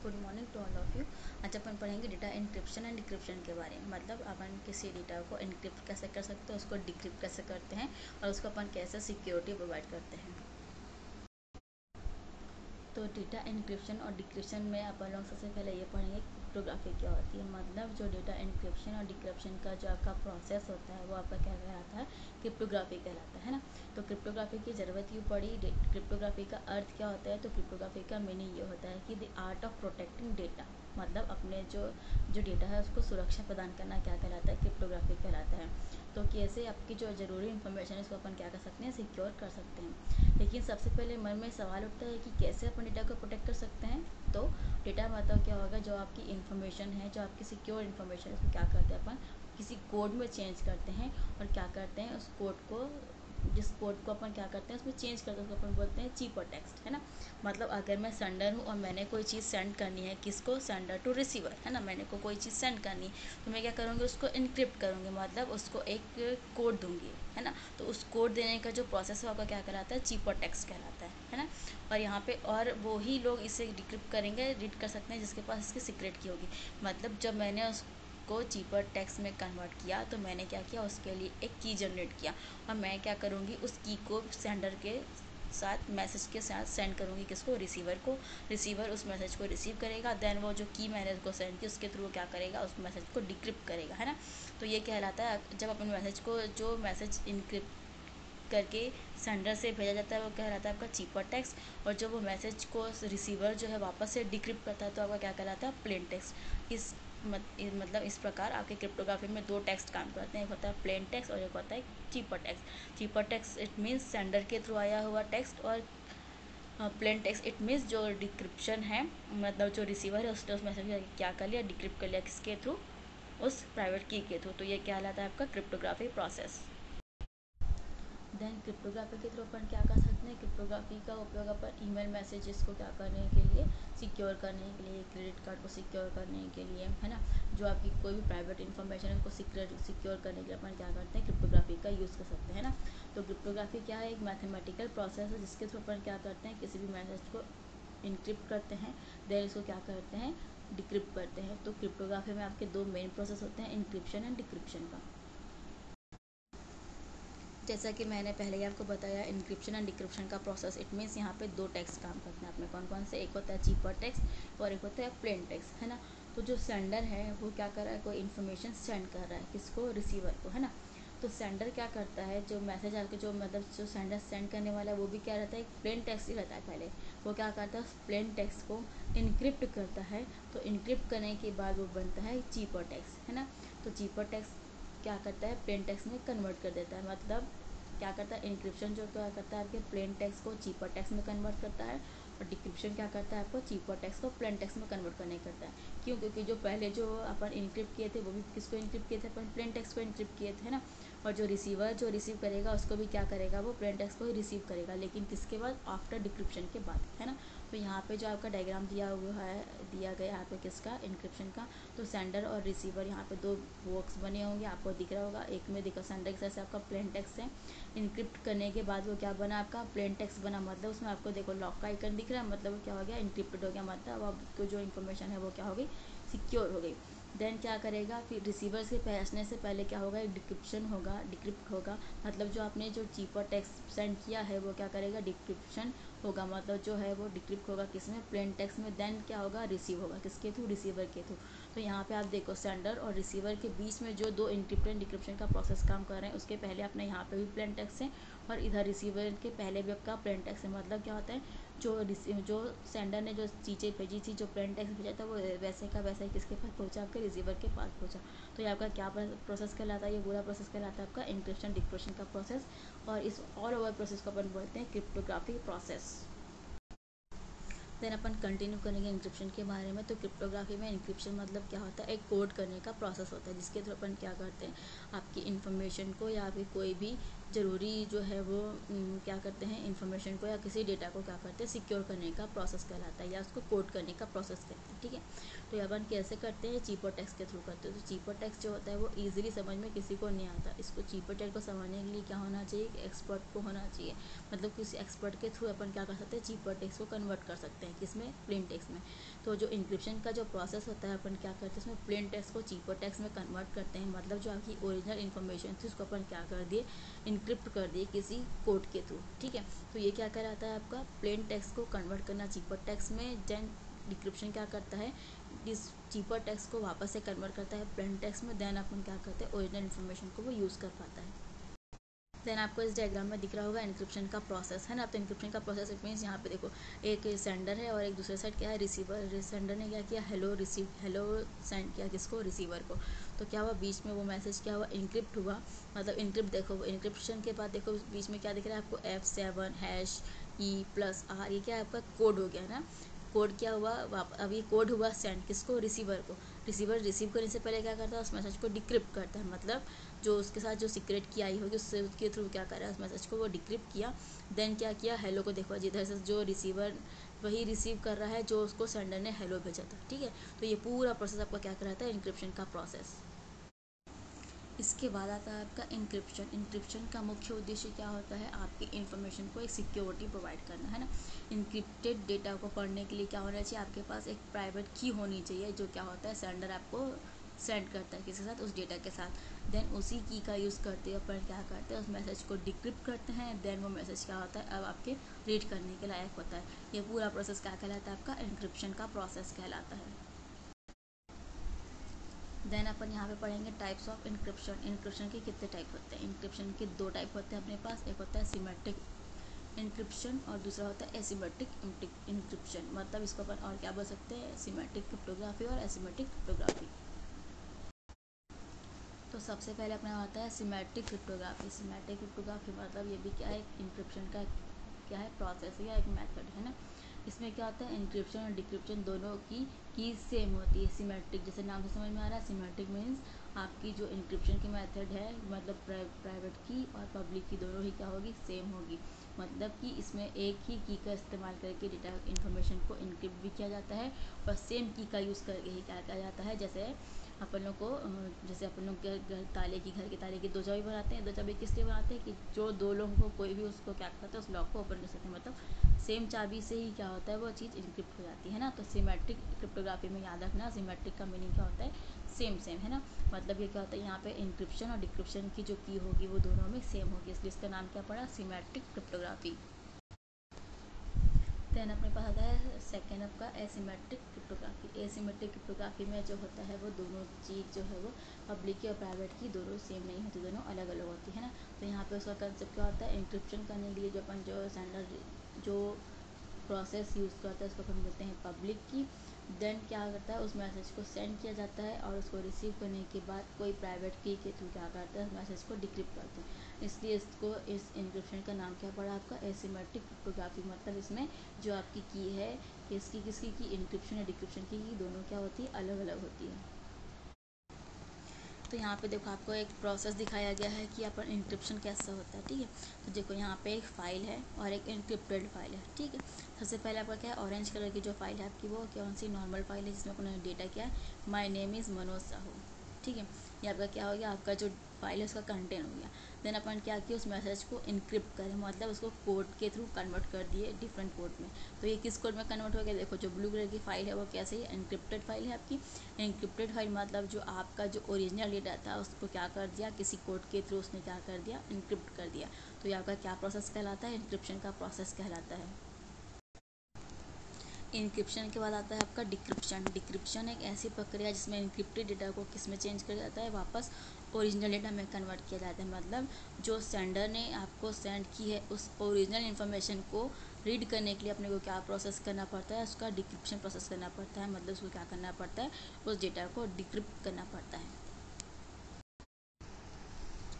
Good morning to all of you. आज अपन पढ़ेंगे डेटा एन्क्रिप्शन एंड डिक्रिप्शन के बारे में। मतलब अपन किसी डेटा को एन्क्रिप्ट कैसे कर सकते हैं, उसको डिक्रिप्ट कैसे करते हैं और उसको अपन कैसे सिक्योरिटी प्रोवाइड करते हैं। तो डेटा एन्क्रिप्शन और डिक्रिप्शन में अपन लोग सबसे पहले ये पढ़ेंगे क्रिप्टोग्राफी क्या होती है। मतलब जो डेटा एन्क्रिप्शन और डिक्रिप्शन का जो आपका प्रोसेस होता है वो आपका क्या कहलाता है, क्रिप्टोग्राफी कहलाता है ना। तो क्रिप्टोग्राफी की ज़रूरत क्यों पड़ी, क्रिप्टोग्राफी का अर्थ क्या होता है। तो क्रिप्टोग्राफी का मीनिंग ये होता है कि the art of protecting data, मतलब अपने जो डेटा है उसको सुरक्षा प्रदान करना क्या कहलाता है, क्रिप्टोग्राफी कहलाता है। तो कैसे आपकी जो ज़रूरी इन्फॉर्मेशन है उसको अपन क्या कर सकते हैं, सिक्योर कर सकते हैं। लेकिन सबसे पहले मन में सवाल उठता है कि कैसे अपन डेटा को प्रोटेक्ट कर सकते हैं। तो डेटा मतलब क्या होगा, जो आपकी इन्फॉर्मेशन है, जो आपकी सिक्योर इन्फॉर्मेशन है, उसको क्या करते हैं अपन किसी कोड में चेंज करते हैं। और क्या करते हैं, उस कोड को, जिस कोड को अपन क्या करते हैं उसमें चेंज करते हैं, उसको अपन बोलते हैं चीपर टेक्स्ट, है ना। मतलब अगर मैं सेंडर हूँ और मैंने कोई चीज़ सेंड करनी है, किसको, सेंडर टू रिसीवर, है ना। मैंने कोई चीज़ सेंड करनी है तो मैं क्या करूँगी, उसको इनक्रिप्ट करूँगी, मतलब उसको एक कोड दूँगी, है ना। तो उस कोड देने का जो प्रोसेस है आपका क्या कहलाता है, चीपर टेक्स्ट कहलाता है ना। और यहाँ पे और वो ही लोग इसे डिक्रिप्ट करेंगे, रीड कर सकते हैं जिसके पास इसकी सीक्रेट की होगी। मतलब जब मैंने को चीपर टेक्स्ट में कन्वर्ट किया तो मैंने क्या किया, उसके लिए एक की जनरेट किया और मैं क्या करूँगी, उस की को सेंडर के साथ, मैसेज के साथ सेंड करूँगी, किसको, रिसीवर को। रिसीवर उस मैसेज को रिसीव करेगा, देन वो जो की मैंने उसको सेंड की उसके थ्रू क्या करेगा, उस मैसेज को डिक्रिप्ट करेगा, है ना। तो ये कहलाता है, जब अपन मैसेज को, जो मैसेज इनक्रिप्ट करके सेंडर से भेजा जाता है वो कहलाता है आपका चीपर टेक्स्ट। और जब वो मैसेज को रिसीवर जो है वापस से डिक्रिप्ट करता है तो आपका क्या कहलाता है, प्लेन टेक्स्ट। मतलब इस प्रकार आपके क्रिप्टोग्राफी में दो टेक्स्ट काम करते हैं, एक होता है प्लेन टेक्स्ट और एक होता है cheaper text. Cheaper text it means sender के थ्रू आया हुआ टेक्स्ट, और प्लेन टेक्स्ट इट मीन्स जो डिक्रिप्शन है, मतलब जो रिसीवर है उसने उस मैसेज क्या कर लिया, डिक्रिप्ट कर लिया, किसके थ्रू, उस प्राइवेट की के थ्रू। तो ये कहलाता है आपका क्रिप्टोग्राफी प्रोसेस। देन क्रिप्टोग्राफी के थ्रू अपन क्या कर सकते हैं, क्रिप्टोग्राफी का उपयोग अपन ईमेल मैसेजेस को क्या करने के लिए, सिक्योर करने के लिए, क्रेडिट कार्ड को सिक्योर करने के लिए, है ना। जो आपकी कोई भी प्राइवेट इन्फॉर्मेशन है उसको सिक्योर करने के लिए अपन क्या करते हैं, क्रिप्टोग्राफी का यूज़ कर सकते हैं ना। तो क्रिप्टोग्राफी क्या है, एक मैथमेटिकल प्रोसेस है जिसके थ्रू अपन क्या करते हैं, किसी भी मैसेज को इनक्रिप्ट करते हैं, देन इसको क्या करते हैं, डिक्रिप्ट करते हैं। तो क्रिप्टोग्राफी में आपके दो मेन प्रोसेस होते हैं, इनक्रिप्शन एंड डिक्रिप्शन का। जैसा कि मैंने पहले ही आपको बताया, इनक्रिप्शन एंड डिक्रिप्शन का प्रोसेस इट मीन्स यहाँ पे दो टेक्स्ट काम करते हैं आपने, कौन कौन से, एक होता है चीपर टेक्स्ट और एक होता है प्लेन टेक्स्ट, है ना। तो जो सेंडर है वो क्या कर रहा है, कोई इन्फॉर्मेशन सेंड कर रहा है, किसको, रिसीवर को, है ना। तो सेंडर क्या करता है, जो मैसेज आके, जो मतलब जो सेंडर सेंड करने वाला है वो भी क्या रहता है, एक प्लेन टेक्स्ट ही रहता है। पहले वो क्या करता है, उस प्लेन टेक्स्ट को इनक्रिप्ट करता है। तो इनक्रिप्ट करने के बाद वो बनता है चीपर टेक्स्ट, है ना। तो चीपर टेक्स्ट क्या करता है, प्लेन टेक्स्ट में कन्वर्ट कर देता है। मतलब क्या करता है, इनक्रिप्शन जो क्या करता है, आपके प्लेन टेक्स्ट को चीपर टेक्स्ट में कन्वर्ट करता है, और डिक्रिप्शन क्या करता है, आपको चीपर टेक्स्ट को प्लेन टेक्स्ट में कन्वर्ट करने करता है। क्यों, क्योंकि जो पहले जो अपन इनक्रिप्ट किए थे वो भी किसको इनक्रिप्ट किए थे, अपन प्लेन टेक्स्ट को इनक्रिप्ट किए थे ना। और जो रिसीवर जो रिसीव करेगा उसको भी क्या करेगा, वो प्लेन टेक्स्ट को ही रिसीव करेगा, लेकिन किसके बाद, आफ्टर डिक्रिप्शन के बाद, है ना। तो यहाँ पे जो आपका डायग्राम दिया हुआ है, दिया गया यहाँ पे किसका, इनक्रिप्शन का। तो सेंडर और रिसीवर, यहाँ पे दो बॉक्स बने होंगे, आपको दिख रहा होगा। एक में दिखा सेंडर के साथ आपका प्लेन टेक्स्ट है, इनक्रिप्ट करने के बाद वो क्या बना, आपका प्लेन टेक्स्ट बना। मतलब उसमें आपको देखो लॉक का आइकन दिख रहा है, मतलब वो क्या हो गया, इनक्रिप्टेड हो गया। मतलब आपको जो इन्फॉर्मेशन है वो क्या हो गई, सिक्योर हो गई। देन क्या करेगा, फिर रिसीवर्स के पहुँचने से पहले क्या होगा, एक डिक्रिप्शन होगा, डिक्रिप्ट होगा। मतलब जो आपने जो चीपर टेक्स्ट सेंड किया है वो क्या करेगा, डिक्रिप्शन होगा। मतलब जो है वो डिक्रिप्ट होगा किसमें, प्लेन टेक्स्ट में। देन क्या होगा, रिसीव होगा, किसके थ्रू, रिसीवर के थ्रू। तो यहाँ पे आप देखो, सेंडर और रिसीवर के बीच में जो दो इनक्रिप्ट एंड डिक्रिप्शन का प्रोसेस काम कर रहे हैं, उसके पहले अपने यहाँ पे भी प्लेन टेक्स्ट है और इधर रिसीवर के पहले भी आपका प्लेन टेक्स्ट है। मतलब क्या होता है, जो सेंडर ने जो चीज़ें भेजी थी, जो प्लेन टेक्स्ट भेजा था, वो वैसे का वैसे ही किसके पास पहुँचा, आपके रिसीवर के पास पहुँचा। तो ये आपका क्या प्रोसेस कहलाता है, ये पूरा प्रोसेस कहलाता है आपका इनक्रिप्शन डिक्रिप्शन का प्रोसेस। और इस ऑल ओवर प्रोसेस को अपन बोलते हैं क्रिप्टोग्राफी प्रोसेस। देन अपन कंटिन्यू करेंगे इंक्रिप्शन के बारे में। तो क्रिप्टोग्राफी में इंक्रिप्शन मतलब क्या होता है, एक कोड करने का प्रोसेस होता है जिसके थ्रू अपन क्या करते हैं, आपकी इन्फॉर्मेशन को या फिर कोई भी ज़रूरी जो है वो क्या करते हैं, इन्फॉर्मेशन को या किसी डेटा को क्या करते हैं, सिक्योर करने का प्रोसेस कहलाता है, या उसको कोड करने का प्रोसेस कहते हैं। ठीक है, तो ये अपन कैसे करते हैं, चीपर टेक्स्ट के थ्रू करते हैं। तो चीपर टेक्स्ट जो होता है वो ईजिली समझ में किसी को नहीं आता। इसको चीपर टेक्स्ट को समझने के लिए क्या होना चाहिए, एक्सपर्ट को होना चाहिए। मतलब किसी एक्सपर्ट के थ्रू अपन क्या कर सकते हैं, चीपर टेक्स्ट को कन्वर्ट कर सकते हैं, किसमें, प्लेन टेक्स्ट में। तो जो इंक्रिप्शन का जो प्रोसेस होता है, अपन क्या करते हैं, उसमें प्लेन टेक्स्ट को चीपर टेक्स्ट में कन्वर्ट करते हैं। मतलब जो आपकी ओरिजिनल इन्फॉर्मेशन थी उसको अपन क्या कर दिए, इनक्रिप्ट कर दिए किसी कोड के थ्रू। ठीक है, तो ये क्या कहलाता है आपका, प्लेन टेक्स्ट को कन्वर्ट करना चीपर टेक्स्ट में। देन डिक्रिप्शन क्या करता है, इस चीपर टेक्स्ट को वापस से कन्वर्ट करता है प्लेन टेक्स्ट में। देन अपन क्या करते हैं, ओरिजिनल इन्फॉर्मेशन को वो यूज़ कर पाता है। देन आपको इस डायग्राम में दिख रहा होगा इनक्रिप्शन का प्रोसेस है ना। तो इनक्रिप्शन का प्रोसेस इट मीन्स यहाँ पे देखो, एक सेंडर है और एक दूसरे साइड क्या है, रिसीवर। सेंडर ने क्या किया, हेलो रिसीव, हेलो सेंड किया किसको, रिसीवर को। तो क्या हुआ, बीच में वो मैसेज क्या हुआ, इनक्रिप्ट हुआ। मतलब इनक्रिप्ट देखो, इनक्रिप्शन के बाद देखो बीच में क्या दिख रहा है आपको, F7#E+R, ये क्या है आपका कोड हो गया ना। कोड क्या हुआ, अब ये कोड हुआ सेंड किसको, रिसीवर को। रिसीवर रिसीव करने से पहले क्या करता है, उस मैसेज को डिक्रिप्ट करता है। मतलब जो उसके साथ जो सीक्रेट की आई होगी उससे उसके थ्रू क्या कर रहा है, उस मैसेज को वो डिक्रिप्ट किया। देन क्या किया, हेलो को देखो, जिधर से जो रिसीवर वही रिसीव कर रहा है जो उसको सेंडर ने हेलो भेजा था। ठीक है, तो ये पूरा प्रोसेस आपका क्या कराता है, इंक्रिप्शन का प्रोसेस। इसके बाद आता है आपका इंक्रिप्शन। इंक्रिप्शन का मुख्य उद्देश्य क्या होता है, आपकी इन्फॉर्मेशन को एक सिक्योरिटी प्रोवाइड करना है ना। इंक्रिप्टेड डेटा को पढ़ने के लिए क्या होना चाहिए, आपके पास एक प्राइवेट की होनी चाहिए, जो क्या होता है, सेंडर आपको सेंड करता है किसके साथ, उस डेटा के साथ। देन उसी की का यूज़ करते हुए अपन क्या करते हैं, उस मैसेज को डिक्रिप्ट करते हैं। देन वो मैसेज क्या होता है, अब आपके रीड करने के लायक होता है। ये पूरा प्रोसेस क्या कहलाता है, आपका इंक्रिप्शन का प्रोसेस कहलाता है। देन अपन यहाँ पे पढ़ेंगे टाइप्स ऑफ इंक्रिप्शन। इंक्रिप्शन के कितने टाइप होते हैं, इंक्रिप्शन के दो टाइप होते हैं अपने पास। एक होता है सिमेट्रिक इंक्रिप्शन और दूसरा होता है एसिमेट्रिक इंक्रिप्शन। मतलब इसको अपन और क्या बोल सकते हैं, सिमेट्रिक क्रिप्टोग्राफी और एसिमेट्रिक क्रिप्टोग्राफी। तो सबसे पहले अपना आता है सिमेट्रिक क्रिप्टोग्राफी। सिमेट्रिक क्रिप्टोग्राफी मतलब ये भी क्या है, इंक्रिप्शन का क्या है, प्रोसेस या एक मेथड है ना। इसमें क्या होता है, इंक्रिप्शन और डिक्रिप्शन दोनों की सेम होती है। सिमेट्रिक जैसे नाम से समझ में आ रहा है, सिमेट्रिक मीन्स आपकी जो इंक्रिप्शन की मेथड है, मतलब प्राइवेट की और पब्लिक की दोनों ही क्या होगी, सेम होगी। मतलब कि इसमें एक ही की का इस्तेमाल करके डेटा इन्फॉर्मेशन को इनक्रिप्ट भी किया जाता है और सेम की का यूज़ करके ही क्या किया जाता है। जैसे अपन लोग को जैसे अपन लोग घर ताले की, घर के ताले की दो चाबी बनाते हैं। दो चाबी किस लिए बनाते हैं, कि जो दो लोगों को कोई भी उसको क्या करता है, उस लॉक को ओपन कर सकते हैं। मतलब सेम चाबी से ही क्या होता है, वो चीज़ इनक्रिप्ट हो जाती है ना। तो सिमेट्रिक क्रिप्टोग्राफी में याद रखना, सिमेट्रिक का मीनिंग क्या होता है, सेम सेम है ना। मतलब ये क्या होता है, यहाँ पे इंक्रिप्शन और डिक्रिप्शन की जो की होगी वो दोनों में सेम होगी, इसलिए इसका नाम क्या पड़ा, सिमेट्रिक क्रिप्टोग्राफी। देन अपने पास आता है सेकेंड आपका एसिमेट्रिक क्रिप्टोग्राफी। एसिमेट्रिक क्रिप्टोग्राफी में जो होता है वो दोनों चीज़ जो है वो पब्लिक की और प्राइवेट की दोनों सेम नहीं होती, दोनों अलग अलग होती है ना। तो यहाँ पे उसका कंसेप्ट क्या होता है, इंक्रिप्शन करने के लिए जो अपन जो सेंडर जो प्रोसेस यूज़ करता है उसको अपन बोलते हैं पब्लिक की। देन क्या करता है, उस मैसेज को सेंड किया जाता है और उसको रिसीव करने के बाद कोई प्राइवेट की के थ्रू क्या करता है, उस मैसेज को डिक्रिप्ट करते हैं। इसलिए इसको इस इंक्रिप्शन का नाम क्या पड़ा आपका, एसिमेट्रिक क्रिप्टोग्राफी। मतलब इसमें जो आपकी की है, किसकी किसकी की, इंक्रिप्शन और डिक्रिप्शन की दोनों क्या होती है, अलग अलग होती है। तो यहाँ पे देखो आपको एक प्रोसेस दिखाया गया है कि अपन इंक्रिप्शन कैसा होता है। ठीक है, तो देखो यहाँ पे एक फ़ाइल है और एक इंक्रिप्टेड फाइल है। ठीक है, सबसे पहले आपका क्या है, ऑरेंज कलर की जो फाइल है आपकी वो कौन सी, नॉर्मल फाइल है, जिसमें अपना डेटा क्या है, my name is Manoj Sahu. ठीक है, ये आपका क्या हो गया, आपका जो फाइल है उसका कंटेंट हो गया। देन अपन क्या किया, उस मैसेज को इनक्रिप्ट करें, मतलब उसको कोड के थ्रू कन्वर्ट कर दिए डिफरेंट कोड में। तो ये किस कोड में कन्वर्ट हो गया, देखो जो ब्लू कलर की फाइल है वो कैसे है, इनक्रिप्टेड फाइल है आपकी। इनक्रिप्टेड फाइल मतलब जो आपका जो ओरिजिनल डेटा था उसको क्या कर दिया, किसी कोड के थ्रू उसने क्या कर दिया, इनक्रिप्ट कर दिया। तो ये आपका क्या प्रोसेस कहलाता है, इनक्रिप्शन का प्रोसेस कहलाता है। इनक्रिप्शन के बाद आता है आपका डिक्रिप्शन। डिक्रिप्शन एक ऐसी प्रक्रिया जिसमें इनक्रिप्टेड डेटा को किस में चेंज किया जाता है, वापस ओरिजिनल डेटा में कन्वर्ट किया जाता है। मतलब जो सेंडर ने आपको सेंड की है उस ओरिजिनल इन्फॉर्मेशन को रीड करने के लिए अपने को क्या प्रोसेस करना पड़ता है, उसका डिक्रिप्शन प्रोसेस करना पड़ता है। मतलब उसको क्या करना पड़ता है, उस डेटा को डिक्रिप्ट करना पड़ता है।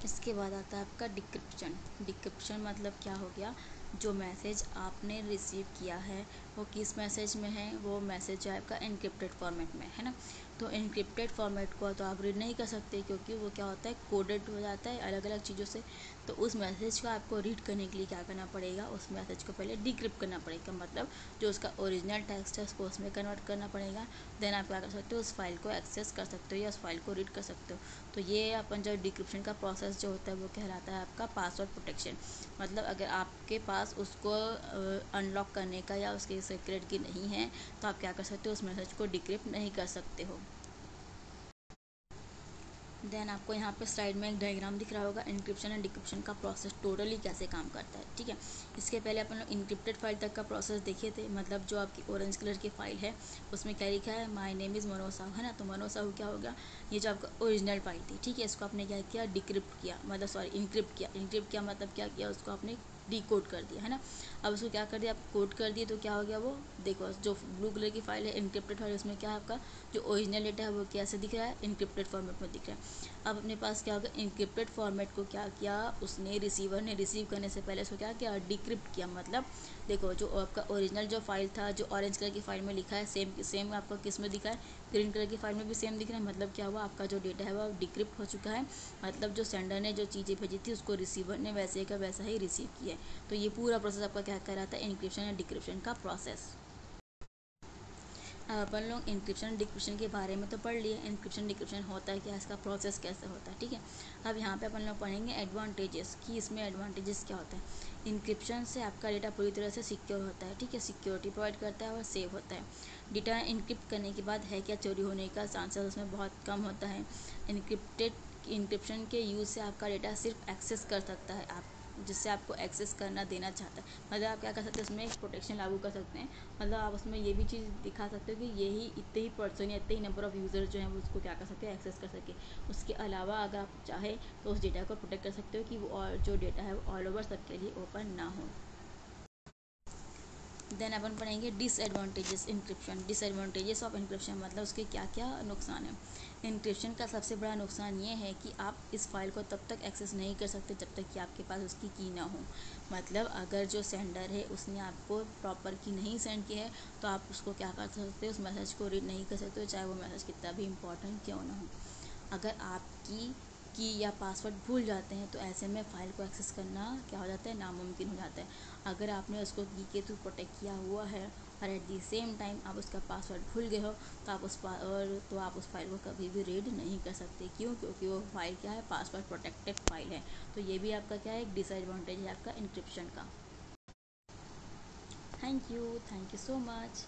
इसके बाद आता है आपका डिक्रिप्शन। डिक्रिप्शन मतलब क्या हो गया, जो मैसेज आपने रिसीव किया है वो किस मैसेज में है, वो मैसेज जो है आपका इनक्रिप्टेड फॉर्मेट में है ना। तो इनक्रिप्टेड फॉर्मेट को तो आप रीड नहीं कर सकते, क्योंकि वो क्या होता है, कोडेड हो जाता है अलग अलग चीज़ों से। तो उस मैसेज को आपको रीड करने के लिए क्या करना पड़ेगा, उस मैसेज को पहले डिक्रिप्ट करना पड़ेगा, मतलब जो उसका ओरिजिनल टेक्स्ट है उसको उसमें कन्वर्ट करना पड़ेगा। देन आप क्या कर सकते हो, उस फाइल को एक्सेस कर सकते हो या उस फाइल को रीड कर सकते हो। तो ये अपन जो डिक्रिप्शन का प्रोसेस जो होता है वो कहलाता है आपका पासवर्ड प्रोटेक्शन। मतलब अगर आपके पास उसको अनलॉक करने का या उसके सीक्रेट की नहीं है तो आप क्या कर सकते हो, उस मैसेज को डिक्रिप्ट नहीं कर सकते हो। देन आपको यहाँ पे स्लाइड में एक डायग्राम दिख रहा होगा, इंक्रिप्शन एंड डिक्रिप्शन का प्रोसेस टोटली कैसे काम करता है। ठीक है, इसके पहले अपन लोग इंक्रिप्टेड फाइल तक का प्रोसेस देखे थे, मतलब जो आपकी ऑरेंज कलर की फाइल है उसमें क्या लिखा है, my name is Manoj Sahu, है ना। तो मनोज साहू क्या हो गया, ये जो आपका ओरिजिनल फाइल थी, ठीक है, इसको आपने क्या किया, डिक्रिप्ट किया, मतलब सॉरी इनक्रिप्ट किया। इनक्रिप्ट किया मतलब क्या किया, उसको आपने डीकोड कर दिया, है ना। अब उसको क्या कर दिया, आप कोड कर दिए तो क्या हो गया, वो देखो जो ब्लू कलर की फाइल है इनक्रिप्टेड फाइल, उसमें क्या है आपका जो ओरिजिनल डेटा है वो कैसे दिख रहा है, इनक्रिप्टेड फॉर्मेट में दिख रहा है। अब अपने पास क्या होगा, इनक्रिप्टेड फॉर्मेट को क्या किया उसने, रिसीवर ने रिसीव करने से पहले उसको क्या किया, डिक्रिप्ट किया। मतलब देखो जो आपका ओरिजिनल जो फाइल था, जो ऑरेंज कलर की फाइल में लिखा है, सेम सेम आपका किस में दिखा है, ग्रीन कलर की फाइल में भी सेम दिख रहा है। मतलब क्या हुआ, आपका जो डेटा है वो डिक्रिप्ट हो चुका है। मतलब जो सेंडर ने जो चीज़ें भेजी थी उसको रिसीवर ने वैसे का वैसा ही रिसीव किया है। तो ये पूरा प्रोसेस आपका क्या कर रहा था, इनक्रिप्शन या डिक्रिप्शन का प्रोसेस। अब अपन लोग इंक्रिप्शन डिक्रिप्शन के बारे में तो पढ़ लिए, इंक्रिप्शन डिक्रिप्शन होता है क्या, इसका प्रोसेस कैसे होता है। ठीक है, अब यहाँ पे अपन लोग पढ़ेंगे एडवांटेजेस, कि इसमें एडवांटेजेस क्या होता है। इंक्रिप्शन से आपका डेटा पूरी तरह से सिक्योर होता है, ठीक है, सिक्योरिटी प्रोवाइड करता है और सेव होता है। डेटा इनक्रिप्ट करने के बाद है क्या, चोरी होने का चांसेस उसमें बहुत कम होता है। इंक्रिप्शन के यूज़ से आपका डेटा सिर्फ एक्सेस कर सकता है आप, जिससे आपको एक्सेस करना देना चाहता है। मतलब आप क्या कर सकते हैं, उसमें एक प्रोटेक्शन लागू कर सकते हैं। मतलब आप उसमें ये भी चीज़ दिखा सकते हो कि यही इतने ही पर्सन या इतने ही नंबर ऑफ़ यूज़र जो हैं वो उसको क्या कर सकते हैं, एक्सेस कर सके। उसके अलावा अगर आप चाहे तो उस डेटा को प्रोटेक्ट कर सकते हो कि वो और जो डेटा है वो ऑल ओवर सबके लिए ओपन ना हो। देन अपन पढ़ेंगे disadvantages encryption. Disadvantages of encryption मतलब उसके क्या क्या नुकसान है। इंक्रिप्शन का सबसे बड़ा नुकसान ये है कि आप इस फाइल को तब तक एक्सेस नहीं कर सकते जब तक कि आपके पास उसकी की ना हो। मतलब अगर जो सेंडर है उसने आपको प्रॉपर की नहीं सेंड की है तो आप उसको क्या कर सकते हो, उस मैसेज को रीड नहीं कर सकते हो, चाहे वो मैसेज कितना भी इंपॉर्टेंट क्यों ना हो। अगर आपकी की या पासवर्ड भूल जाते हैं तो ऐसे में फ़ाइल को एक्सेस करना क्या हो जाता है, नामुमकिन हो जाता है। अगर आपने उसको की के थ्रू प्रोटेक्ट किया हुआ है और एट दी सेम टाइम आप उसका पासवर्ड भूल गए हो तो आप उस फाइल को कभी भी रीड नहीं कर सकते। क्यों, क्योंकि वो फाइल क्या है, पासवर्ड प्रोटेक्टेड फाइल है। तो ये भी आपका क्या है, एक डिसएडवांटेज है आपका इंक्रिप्शन का। Thank you so much.